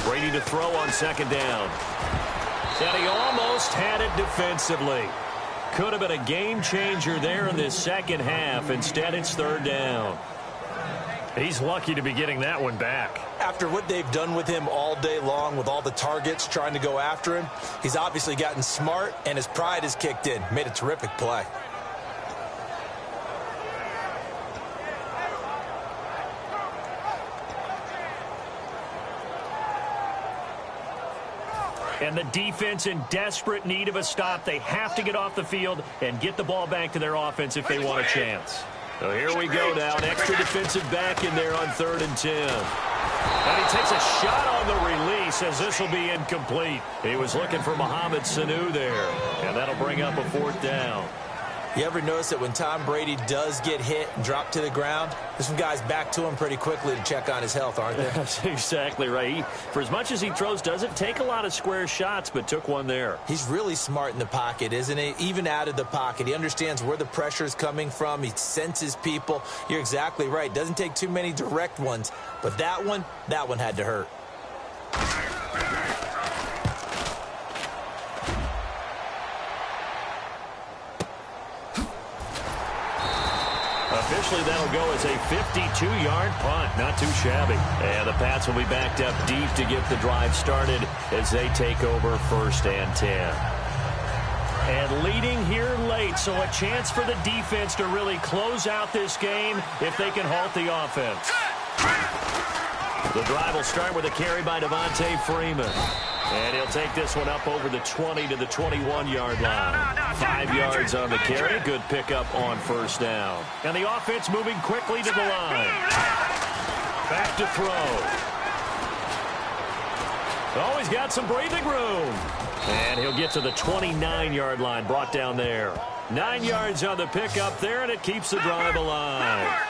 Brady to throw on second down. And he almost had it defensively. Could have been a game changer there in this second half. Instead, it's third down. He's lucky to be getting that one back. After what they've done with him all day long with all the targets trying to go after him, he's obviously gotten smart, and his pride has kicked in. Made a terrific play. And the defense in desperate need of a stop. They have to get off the field and get the ball back to their offense if they want a chance. So here we go now. An extra defensive back in there on 3rd and 10. And he takes a shot on the release as this will be incomplete. He was looking for Mohamed Sanu there. And that'll bring up a 4th down. You ever notice that when Tom Brady does get hit and drop to the ground, there's some guys back to him pretty quickly to check on his health, aren't there? That's exactly right. For as much as he throws, doesn't take a lot of square shots, but took one there. He's really smart in the pocket, isn't he? Even out of the pocket. He understands where the pressure is coming from. He senses people. You're exactly right. Doesn't take too many direct ones. But that one had to hurt. Officially, that'll go as a 52-yard punt. Not too shabby. And the Pats will be backed up deep to get the drive started as they take over 1st and 10. And leading here late, so a chance for the defense to really close out this game if they can halt the offense. The drive will start with a carry by Devontae Freeman. And he'll take this one up over the 20 to the 21-yard line. 5 yards on the carry. Good pickup on 1st down. And the offense moving quickly to the line. Back to throw. Oh, he's got some breathing room. And he'll get to the 29-yard line, brought down there. 9 yards on the pickup there, and it keeps the drive alive.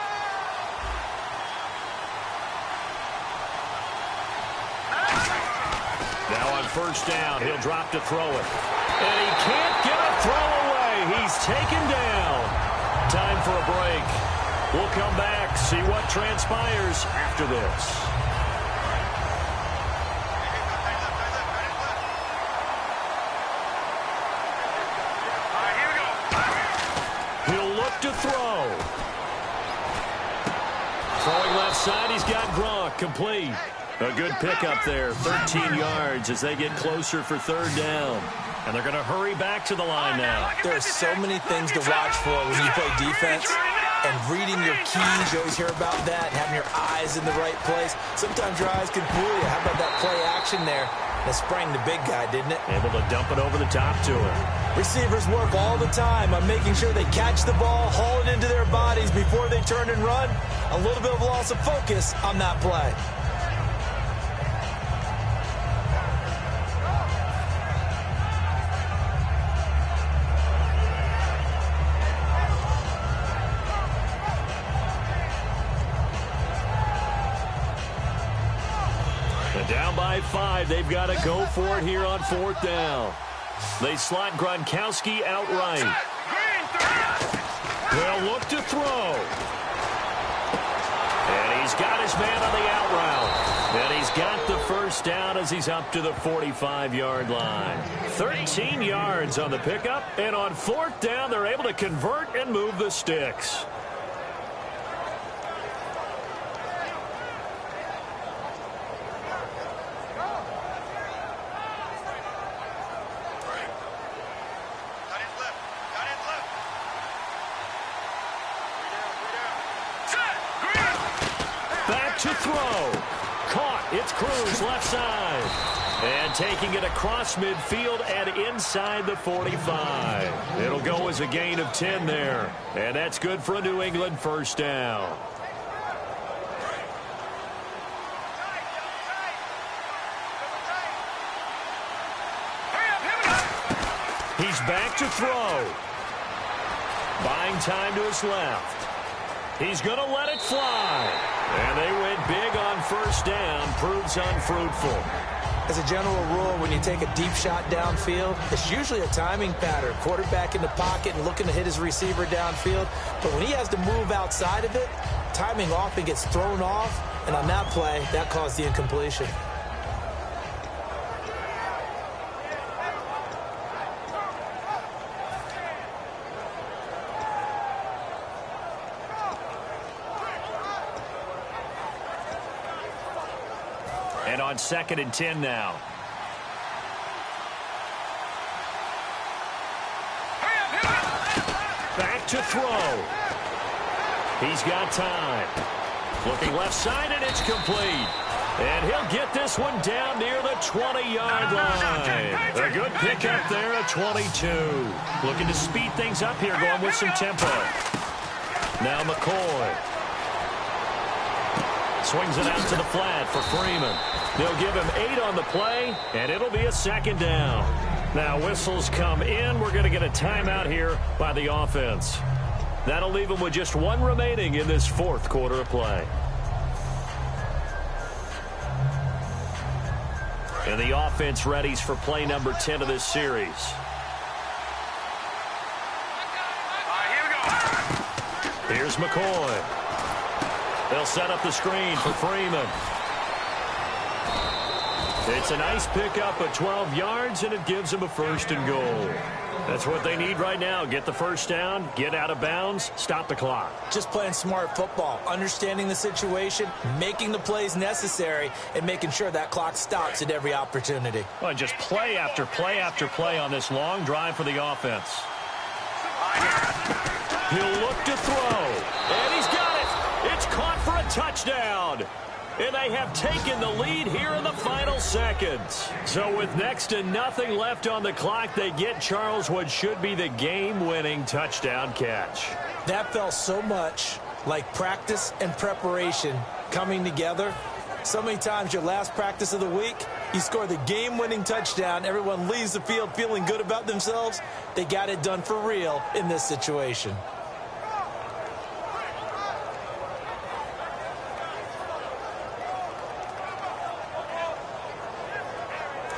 Now on 1st down, he'll drop to throw it. And he can't get a throw away. He's taken down. Time for a break. We'll come back, see what transpires after this. He'll look to throw. Throwing left side, he's got Gronk, complete. A good pickup there, 13 yards as they get closer for 3rd down. And they're going to hurry back to the line now. There are so many things to watch for when you play defense. And reading your keys, you always hear about that, having your eyes in the right place. Sometimes your eyes can fool you. How about that play action there? That sprang the big guy, didn't it? Able to dump it over the top to him. Receivers work all the time on making sure they catch the ball, haul it into their bodies before they turn and run. A little bit of loss of focus on that play. Down by 5. They've got to go for it here on 4th down. They slot Gronkowski outright. They'll look to throw. And He's got his man on the out route. And he's got the first down as he's up to the 45-yard line. 13 yards on the pickup. And on fourth down, they're able to convert and move the sticks. To throw. Caught. It's Cruz left side. And taking it across midfield and inside the 45. It'll go as a gain of 10 there. And that's good for a New England first down. He's back to throw. Buying time to his left. He's going to let it fly. And they went big on first down. Proves unfruitful. As a general rule, when you take a deep shot downfield, it's usually a timing pattern. Quarterback in the pocket and looking to hit his receiver downfield. But when he has to move outside of it, timing often gets thrown off. And on that play, that caused the incompletion. And on 2nd and 10 now. Back to throw. He's got time. Looking left side, and it's complete. And he'll get this one down near the 20-yard line. A good pickup there at 22. Looking to speed things up here, going with some tempo. Now McCoy. Swings it out to the flat for Freeman. They'll give him 8 on the play, and it'll be a 2nd down. Now whistles come in. We're going to get a timeout here by the offense. That'll leave them with just 1 remaining in this 4th quarter of play. And the offense readies for play number 10 of this series. Here's McCoy. They'll set up the screen for Freeman. It's a nice pickup of 12 yards, and it gives them a 1st and goal. That's what they need right now. Get the first down, get out of bounds, stop the clock. Just playing smart football, understanding the situation, making the plays necessary, and making sure that clock stops at every opportunity. Well, just play after play after play on this long drive for the offense. He'll look to throw, and he's got it. It's caught for a touchdown. And they have taken the lead here in the final seconds. So with next to nothing left on the clock, they get Charles what should be the game-winning touchdown catch. That felt so much like practice and preparation coming together. So many times your last practice of the week, you score the game-winning touchdown. Everyone leaves the field feeling good about themselves. They got it done for real in this situation.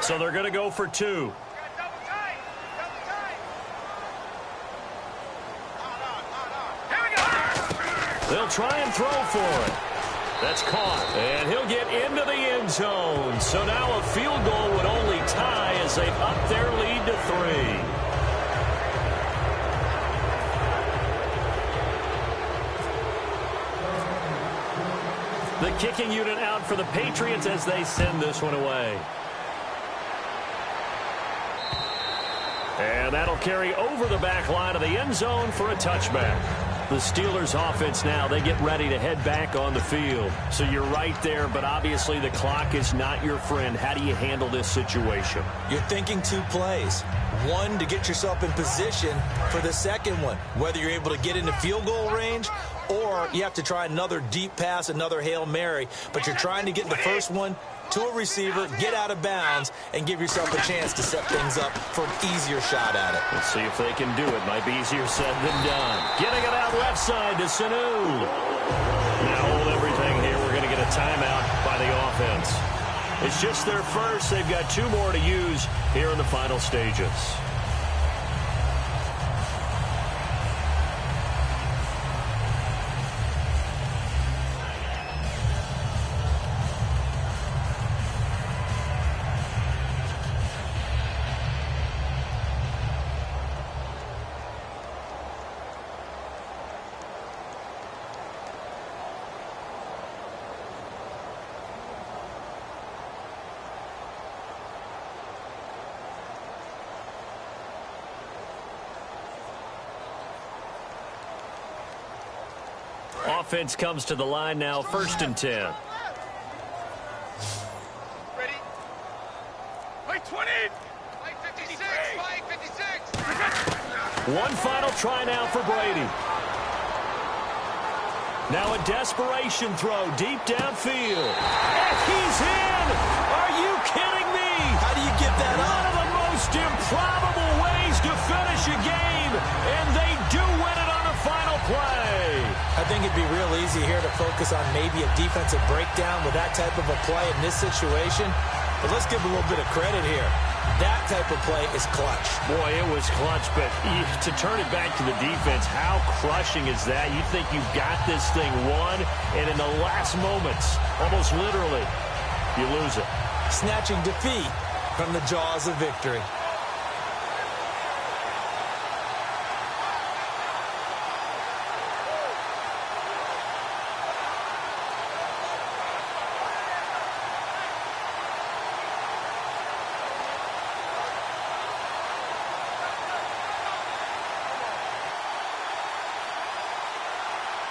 So they're going to go for 2. They'll try and throw for it. That's caught. And he'll get into the end zone. So now a field goal would only tie as they've upped their lead to 3. The kicking unit out for the Patriots as they send this one away. And that'll carry over the back line of the end zone for a touchback. The Steelers offense now, they get ready to head back on the field. So you're right there, but obviously the clock is not your friend. How do you handle this situation? You're thinking 2 plays. One, to get yourself in position for the second one, whether you're able to get into field goal range or you have to try another deep pass, another Hail Mary. But you're trying to get the first one to a receiver, get out of bounds, and give yourself a chance to set things up for an easier shot at it. Let's see if they can do it. Might be easier said than done. Getting it out left side to Sanu. Now hold everything here. We're going to get a timeout by the offense. It's just their first. They've got 2 more to use here in the final stages. Offense comes to the line now, 1st and 10. Ready? Play 20. Play 56. Play 56. One final try now for Brady. Now a desperation throw deep downfield. And he's in! Are you kidding me? How do you get that One up? of the most improbable ways to finish a game, and they do win it on a final play. I think it'd be real easy here to focus on maybe a defensive breakdown with that type of a play in this situation. But let's give a little bit of credit here. That type of play is clutch. Boy, it was clutch, but to turn it back to the defense, how crushing is that? You think you've got this thing won, and in the last moments, almost literally, you lose it. Snatching defeat from the jaws of victory.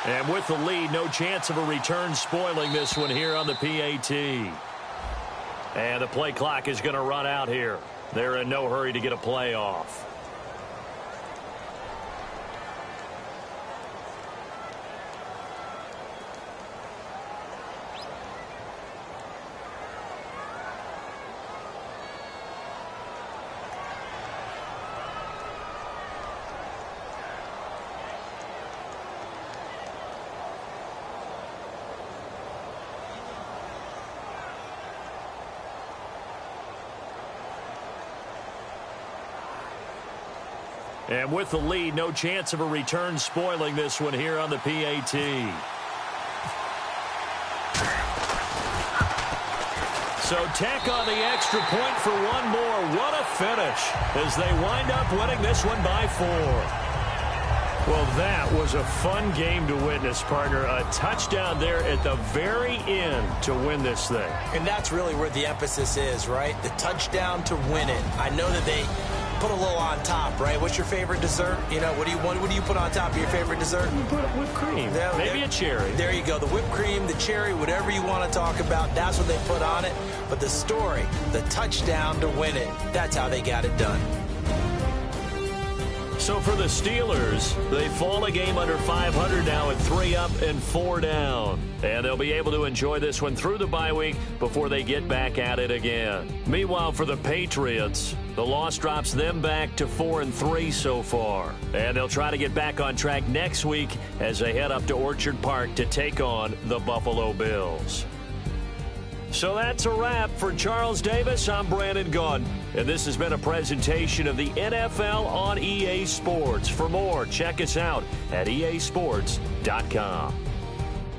And with the lead, no chance of a return spoiling this one here on the PAT. And the play clock is going to run out here. They're in no hurry to get a play off. And with the lead, no chance of a return spoiling this one here on the PAT. So tack on the extra point for one more. What a finish as they wind up winning this one by 4. Well, that was a fun game to witness, partner. A touchdown there at the very end to win this thing. And that's really where the emphasis is, right? The touchdown to win it. I know that they put a little on top, right? What's your favorite dessert? You know, what do you put on top of your favorite dessert? You put whipped cream. Maybe a cherry. There you go. The whipped cream, the cherry, whatever you want to talk about, that's what they put on it. But the story, the touchdown to win it, that's how they got it done. So for the Steelers, they fall a game under 500 now at 3 up and 4 down. And they'll be able to enjoy this one through the bye week before they get back at it again. Meanwhile, for the Patriots, the loss drops them back to 4-3 so far. And they'll try to get back on track next week as they head up to Orchard Park to take on the Buffalo Bills. So that's a wrap. For Charles Davis, I'm Brandon Gaudin. And this has been a presentation of the NFL on EA Sports. For more, check us out at easports.com.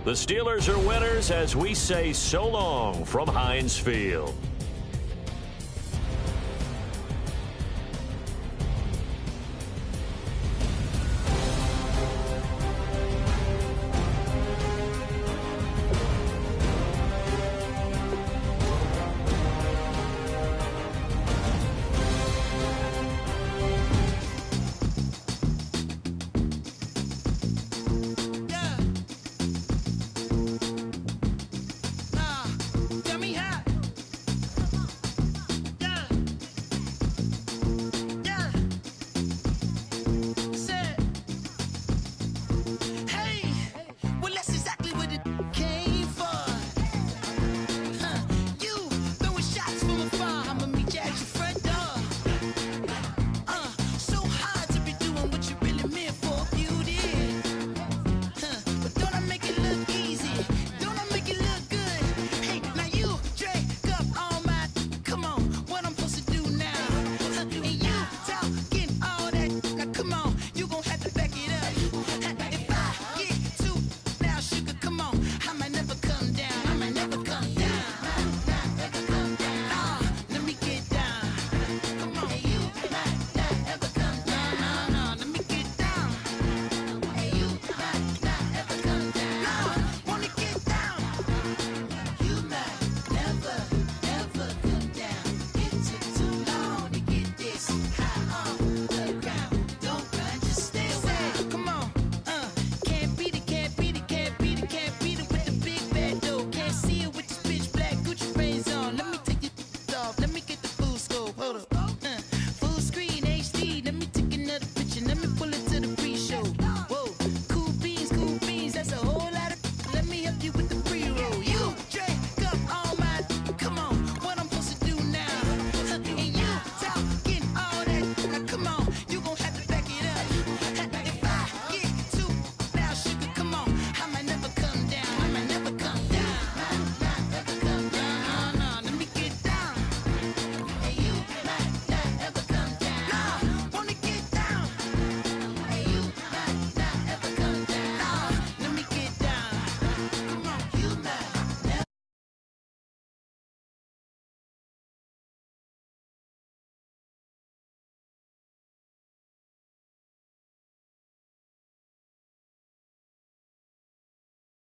The Steelers are winners as we say so long from Heinz Field.